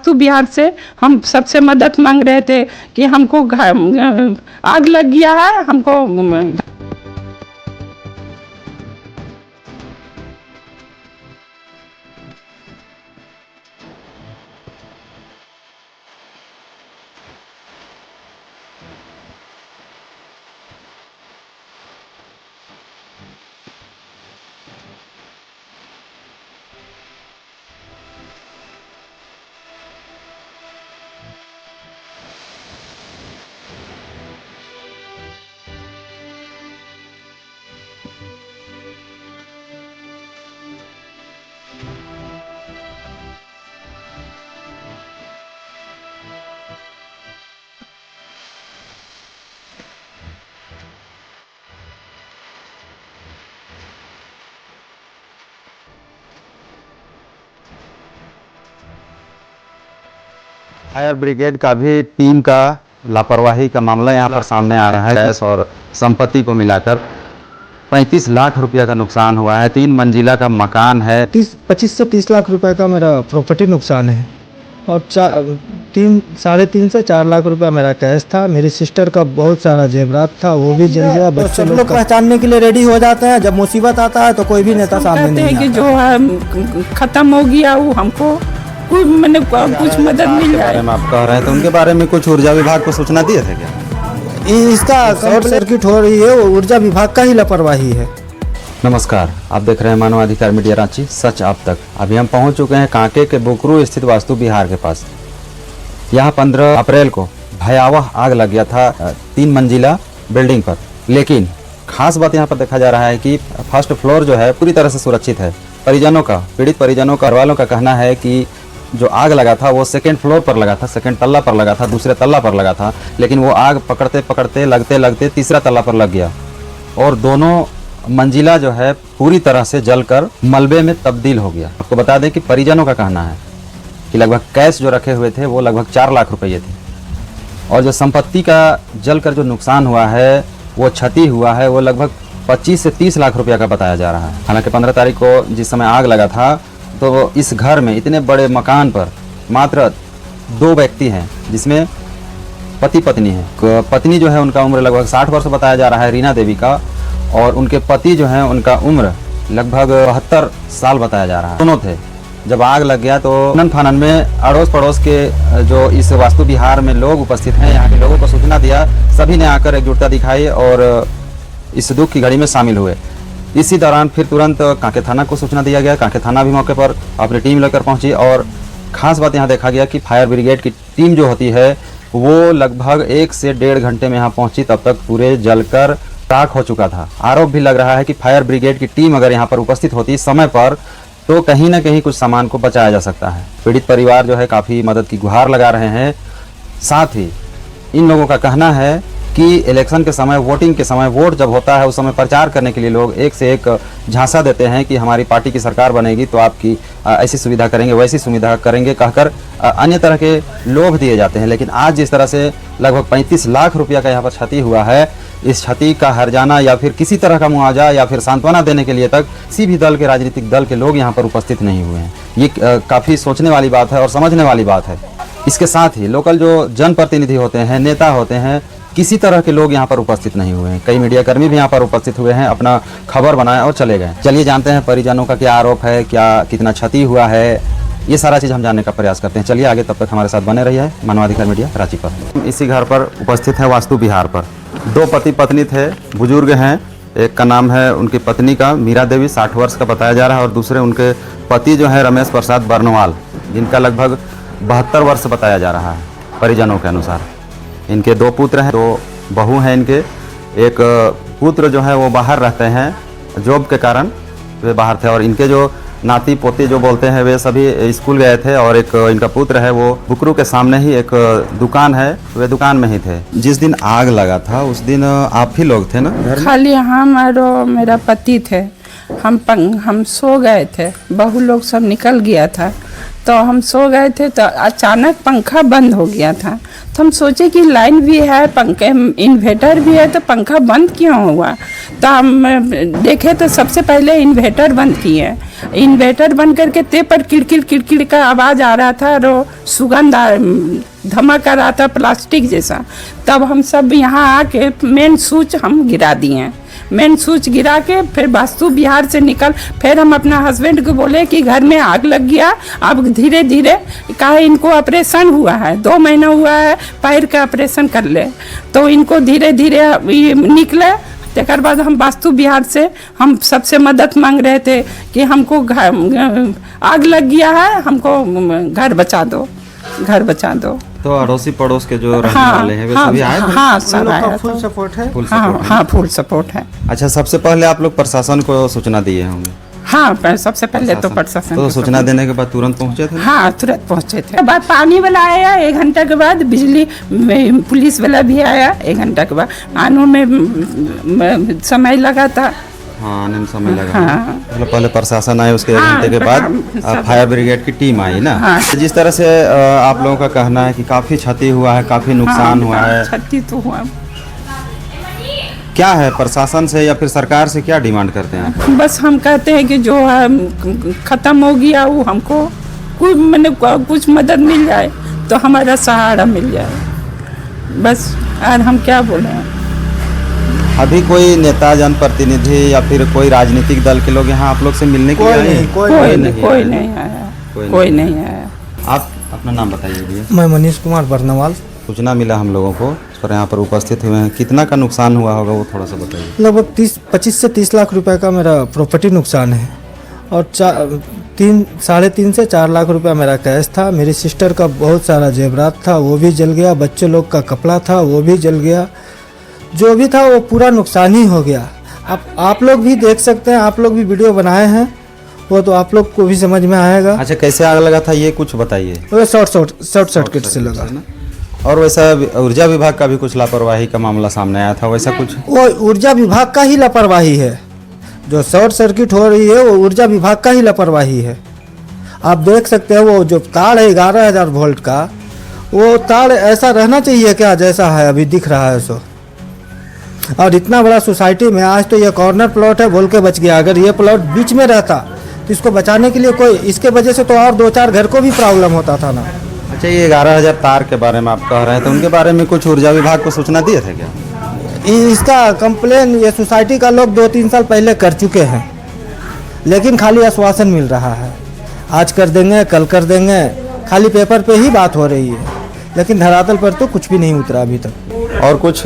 वास्तु विहार से हम सबसे मदद मांग रहे थे कि हमको आग लग गया है, हमको फायर ब्रिगेड का भी टीम का लापरवाही का मामला यहाँ पर सामने आ रहा है। गैस और संपत्ति को मिलाकर 35 लाख रुपया का नुकसान हुआ है। 3 मंजिला का मकान है। 25 से 30 लाख रुपए का मेरा प्रॉपर्टी नुकसान है और 3.5 से 4 लाख रुपया मेरा कैश था। मेरी सिस्टर का बहुत सारा जेवरात था, वो भी जल गया। बच्चे लोग पहचानने के लिए रेडी हो जाते हैं, जब मुसीबत आता है तो कोई भी नेता सामने नहीं आता। कि जो है खत्म हो गया वो हमको मैंने कुछ मदद मिल जाए। आप कह रहे हैं तो उनके बारे में कुछ ऊर्जा विभाग को सूचना दिए थे क्या? इसका शॉर्ट सर्किट हो रही है, वो ऊर्जा विभाग का ही लापरवाही है। नमस्कार, आप देख रहे हैं मानवाधिकार मीडिया रांची, सच आप तक। अभी हम पहुंच चुके हैं कांके के बुकरू स्थित वास्तु विहार के पास। यहाँ 15 अप्रैल को भयावह आग लग गया था 3 मंजिला बिल्डिंग पर। लेकिन खास बात यहाँ पर देखा जा रहा है कि फर्स्ट फ्लोर जो है पूरी तरह से सुरक्षित है। परिजनों का, पीड़ित परिजनों का, घरवालों का कहना है कि जो आग लगा था वो सेकेंड फ्लोर पर लगा था, सेकेंड तल्ला पर लगा था, दूसरे तल्ला पर लगा था। लेकिन वो आग पकड़ते पकड़ते लगते लगते तीसरा तल्ला पर लग गया और दोनों मंजिला जो है पूरी तरह से जलकर मलबे में तब्दील हो गया। आपको बता दें कि परिजनों का कहना है कि लगभग कैश जो रखे हुए थे वो लगभग 4 लाख रुपये थे और जो संपत्ति का जलकर जो नुकसान हुआ है, वो क्षति हुआ है, वो लगभग 25 से 30 लाख रुपया का बताया जा रहा है। हालांकि 15 तारीख को जिस समय आग लगा था तो इस घर में, इतने बड़े मकान पर मात्र 2 व्यक्ति हैं, जिसमें पति पत्नी है। पत्नी जो है उनका उम्र लगभग 60 वर्ष बताया जा रहा है, रीना देवी का, और उनके पति जो है उनका उम्र लगभग 72 साल बताया जा रहा है। दोनों थे। जब आग लग गया तो नन फानन में अड़ोस पड़ोस के जो इस वास्तु विहार में लोग उपस्थित हैं, यहाँ के लोगों को सूचना दिया। सभी ने आकर एकजुटता दिखाई और इस दुख की घड़ी में शामिल हुए। इसी दौरान फिर तुरंत कांके थाना को सूचना दिया गया। कांके थाना भी मौके पर अपनी टीम लेकर पहुंची और खास बात यहाँ देखा गया कि फायर ब्रिगेड की टीम जो होती है वो लगभग 1 से 1.5 घंटे में यहाँ पहुंची। तब तक पूरे जलकर राख हो चुका था। आरोप भी लग रहा है कि फायर ब्रिगेड की टीम अगर यहाँ पर उपस्थित होती समय पर तो कहीं ना कहीं कुछ सामान को बचाया जा सकता है। पीड़ित परिवार जो है काफ़ी मदद की गुहार लगा रहे हैं। साथ ही इन लोगों का कहना है कि इलेक्शन के समय, वोटिंग के समय, वोट जब होता है उस समय प्रचार करने के लिए लोग एक से एक झांसा देते हैं कि हमारी पार्टी की सरकार बनेगी तो आपकी ऐसी सुविधा करेंगे, वैसी सुविधा करेंगे, कहकर अन्य तरह के लोभ दिए जाते हैं। लेकिन आज जिस तरह से लगभग 35 लाख रुपया का यहाँ पर क्षति हुआ है, इस क्षति का हर्जाना या फिर किसी तरह का मुआवजा या फिर सांत्वना देने के लिए तक किसी भी दल के, राजनीतिक दल के लोग यहाँ पर उपस्थित नहीं हुए हैं। ये काफ़ी सोचने वाली बात है और समझने वाली बात है। इसके साथ ही लोकल जो जनप्रतिनिधि होते हैं, नेता होते हैं, किसी तरह के लोग यहाँ पर उपस्थित नहीं हुए हैं। कई मीडिया कर्मी भी यहाँ पर उपस्थित हुए हैं, अपना खबर बनाया और चले गए। चलिए जानते हैं परिजनों का क्या आरोप है, क्या कितना क्षति हुआ है, ये सारा चीज़ हम जानने का प्रयास करते हैं। चलिए आगे, तब तक हमारे साथ बने रहिए मानवाधिकार मीडिया रांची पर। इसी घर पर उपस्थित है वास्तु विहार पर 2 पति पत्नी थे, बुजुर्ग हैं। एक का नाम है उनकी पत्नी का मीरा देवी, 60 वर्ष का बताया जा रहा है, और दूसरे उनके पति जो है रमेश प्रसाद बर्नवाल, जिनका लगभग 72 वर्ष बताया जा रहा है परिजनों के अनुसार। इनके 2 पुत्र हैं, 2 बहू हैं इनके। एक पुत्र जो है वो बाहर रहते हैं, जॉब के कारण वे बाहर थे, और इनके जो नाती पोती जो बोलते हैं वे सभी स्कूल गए थे। और एक इनका पुत्र है वो बुकरू के सामने ही एक दुकान है, वे दुकान में ही थे। जिस दिन आग लगा था उस दिन आप ही लोग थे ना? खाली हम और मेरा पति थे। हम सो गए थे, बहू लोग सब निकल गया था, तो हम सो गए थे तो अचानक पंखा बंद हो गया था। तो हम सोचे कि लाइन भी है, पंखे इन्वर्टर भी है, तो पंखा बंद क्यों हुआ। तो हम देखे तो सबसे पहले इन्वर्टर बंद किए। इन्वर्टर बंद करके ते पर किड़किड़ किड़किड़ का आवाज़ आ रहा था और सुगंध धमक आ रहा था प्लास्टिक जैसा। तब हम सब यहाँ आके मेन स्विच हम गिरा दिए। मेन स्विच गिरा के फिर वास्तु विहार से निकल, फिर हम अपना हस्बैंड को बोले कि घर में आग लग गया, अब धीरे धीरे कहा इनको ऑपरेशन हुआ है, 2 महीना हुआ है, पैर का ऑपरेशन कर ले। तो इनको धीरे धीरे निकले। तकर बाद हम वास्तु विहार से हम सबसे मदद मांग रहे थे कि हमको आग लग गया है, हमको घर बचा दो, घर बचा दो। तो अड़ोसी पड़ोस के जो रहने वाले हैं वे सभी आए थे? हाँ, सब आया था। फुल सपोर्ट है। फुल हाँ सपोर्ट है। हाँ, फुल सपोर्ट है। अच्छा, सबसे पहले आप लोग प्रशासन को सूचना दिए होंगे? हाँ, सबसे पहले तो प्रशासन तो को सूचना देने के बाद तुरंत पहुंचे थे? हाँ, तुरंत पहुंचे थे। बाद पानी वाला आया, 1 घंटा के बाद बिजली पुलिस वाला भी आया, 1 घंटा के बाद। आने में समय लगा था। हाँ, आने में समय लगा। हाँ। मतलब पहले प्रशासन आए, उसके 1 हाँ, घंटे के बाद सब- फायर ब्रिगेड की टीम आई ना। हाँ। जिस तरह से आप लोगों का कहना है कि काफी क्षति हुआ है, काफी नुकसान हुआ है, क्षति तो हुआ। क्या है प्रशासन से या फिर सरकार से क्या डिमांड करते हैं? बस हम कहते हैं कि जो है खत्म हो गया वो हमको कुछ मदद मिल जाए, तो हमारा सहारा मिल जाए, बस। और हम क्या बोले। अभी कोई नेता, जनप्रतिनिधि या फिर कोई राजनीतिक दल के लोग यहाँ आप लोग से मिलने के लिए आए हैं? कोई नहीं आया, कोई नहीं आया। आप अपना नाम बताइए भैया। मैं मनीष कुमार बरनवाल। सूचना मिला हम लोगों को और यहाँ पर उपस्थित हुए हैं। कितना का नुकसान हुआ होगा वो थोड़ा सा बताइए। लगभग 25 से 30 लाख रुपए का मेरा प्रॉपर्टी नुकसान है और 3.5 से 4 लाख रुपया मेरा कैश था। मेरी सिस्टर का बहुत सारा जेवरात था, वो भी जल गया। बच्चे लोग का कपड़ा था, वो भी जल गया। जो भी था वो पूरा नुकसान ही हो गया। आप लोग भी देख सकते हैं, आप लोग भी वीडियो बनाए हैं, वो तो आप लोग को भी समझ में आएगा। अच्छा, कैसे आग लगा था ये कुछ बताइए। वो शॉर्ट सर्किट से लगा। और वैसा ऊर्जा विभाग का भी कुछ लापरवाही का मामला सामने आया था, वैसा कुछ? वो ऊर्जा विभाग का ही लापरवाही है। जो शॉर्ट सर्किट हो रही है वो ऊर्जा विभाग का ही लापरवाही है। आप देख सकते हैं वो जो तार है 11,000 वोल्ट का, वो तार ऐसा रहना चाहिए क्या जैसा है अभी दिख रहा है सो। और इतना बड़ा सोसाइटी में आज तो ये कॉर्नर प्लॉट है बोल के बच गया। अगर ये प्लॉट बीच में रहता तो इसको बचाने के लिए कोई, इसके वजह से तो और 2-4 घर को भी प्रॉब्लम होता था ना। अच्छा, ये 11,000 तार के बारे में आप कह रहे हैं, तो उनके बारे में कुछ ऊर्जा विभाग को सूचना दिए थे क्या? इसका कंप्लेन ये सोसाइटी का लोग 2-3 साल पहले कर चुके हैं, लेकिन खाली आश्वासन मिल रहा है, आज कर देंगे, कल कर देंगे, खाली पेपर पे ही बात हो रही है, लेकिन धरातल पर तो कुछ भी नहीं उतरा अभी तक। और कुछ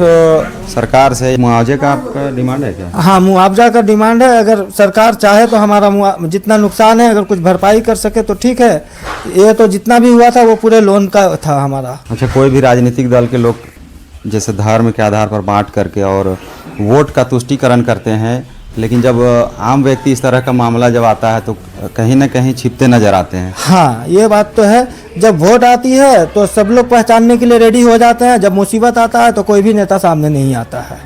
सरकार से मुआवजे का आपका डिमांड है क्या? हाँ, मुआवजा का डिमांड है। अगर सरकार चाहे तो हमारा जितना नुकसान है अगर कुछ भरपाई कर सके तो ठीक है। ये तो जितना भी हुआ था वो पूरे लोन का था हमारा। अच्छा, कोई भी राजनीतिक दल के लोग जैसे धर्म के आधार पर बांट करके और वोट का तुष्टीकरण करते हैं, लेकिन जब आम व्यक्ति इस तरह का मामला जब आता है तो कहीं ना कहीं छिपते नजर आते हैं। हाँ, ये बात तो है। जब वोट आती है तो सब लोग पहचानने के लिए रेडी हो जाते हैं, जब मुसीबत आता है तो कोई भी नेता सामने नहीं आता है।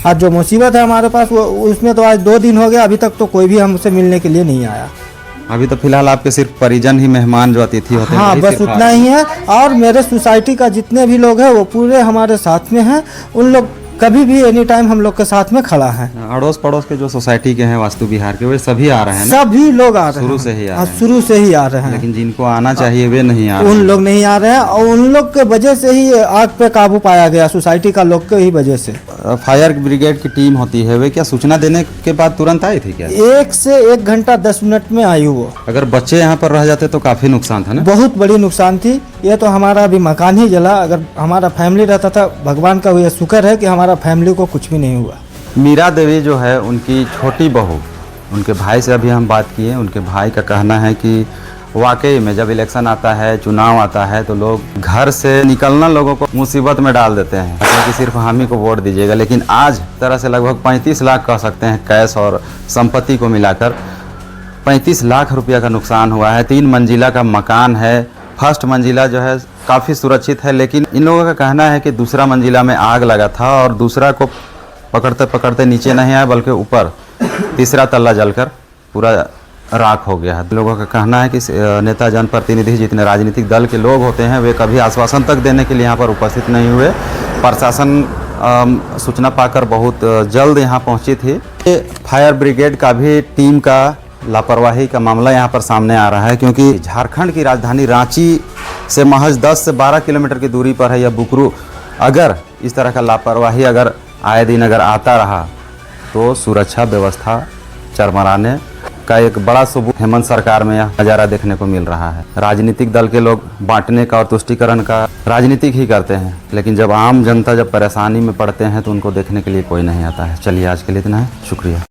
आज जो मुसीबत है हमारे पास वो उसमें तो आज 2 दिन हो गया, अभी तक तो कोई भी हमसे मिलने के लिए नहीं आया। अभी तो फिलहाल आपके सिर्फ परिजन ही, मेहमान जो अतिथि होते हैं, हाँ, वही बस सिर्फ उतना ही है। और मेरे सोसाइटी का जितने भी लोग हैं वो पूरे हमारे साथ में हैं। उन लोग कभी भी एनी टाइम हम लोग के साथ में खड़ा है। अड़ोस पड़ोस के जो सोसाइटी के हैं वास्तु विहार के, वे सभी आ रहे हैं ना? सभी लोग आ रहे हैं, शुरू से ही आ हाँ, रहे हैं। शुरू से ही आ रहे हैं। लेकिन जिनको आना चाहिए वे नहीं आ रहे उन हैं। लोग नहीं आ रहे हैं और उन लोग के वजह से ही आग पे काबू पाया गया, सोसाइटी का लोग के ही वजह से। फायर ब्रिगेड की टीम होती है, वे क्या सूचना देने के बाद तुरंत आई थी क्या? 1 से 1 घंटा 10 मिनट में आई वो। अगर बच्चे यहाँ पर रह जाते तो काफी नुकसान था ना? बहुत बड़ी नुकसान थी। ये तो हमारा अभी मकान ही जला। अगर हमारा फैमिली रहता था, भगवान का ये शुक्र है कि हमारा फैमिली को कुछ भी नहीं हुआ। मीरा देवी जो है उनकी छोटी बहू, उनके भाई से अभी हम बात किए। उनके भाई का कहना है कि वाकई में जब इलेक्शन आता है, चुनाव आता है, तो लोग घर से निकलना लोगों को मुसीबत में डाल देते हैं कि सिर्फ हम ही को वोट दीजिएगा। लेकिन आज तरह से लगभग 35 लाख कह सकते हैं कैश और संपत्ति को मिलाकर 35 लाख रुपया का नुकसान हुआ है। 3 मंजिला का मकान है। फर्स्ट मंजिला जो है काफ़ी सुरक्षित है, लेकिन इन लोगों का कहना है कि दूसरा मंजिला में आग लगा था और दूसरा को पकड़ते पकड़ते नीचे नहीं आया, बल्कि ऊपर तीसरा तल्ला जलकर पूरा राख हो गया है। लोगों का कहना है कि नेता जनप्रतिनिधि जितने राजनीतिक दल के लोग होते हैं वे कभी आश्वासन तक देने के लिए यहाँ पर उपस्थित नहीं हुए। प्रशासन सूचना पाकर बहुत जल्द यहाँ पहुँची थी। फायर ब्रिगेड का भी टीम का लापरवाही का मामला यहाँ पर सामने आ रहा है, क्योंकि झारखंड की राजधानी रांची से महज 10 से 12 किलोमीटर की दूरी पर है यह बुकरू। अगर इस तरह का लापरवाही अगर आए दिन अगर आता रहा तो सुरक्षा व्यवस्था चरमराने का एक बड़ा सबूत हेमंत सरकार में यह नज़ारा देखने को मिल रहा है। राजनीतिक दल के लोग बांटने का और तुष्टीकरण का राजनीतिक ही करते हैं, लेकिन जब आम जनता जब परेशानी में पड़ते हैं तो उनको देखने के लिए कोई नहीं आता है। चलिए आज के लिए इतना है, शुक्रिया।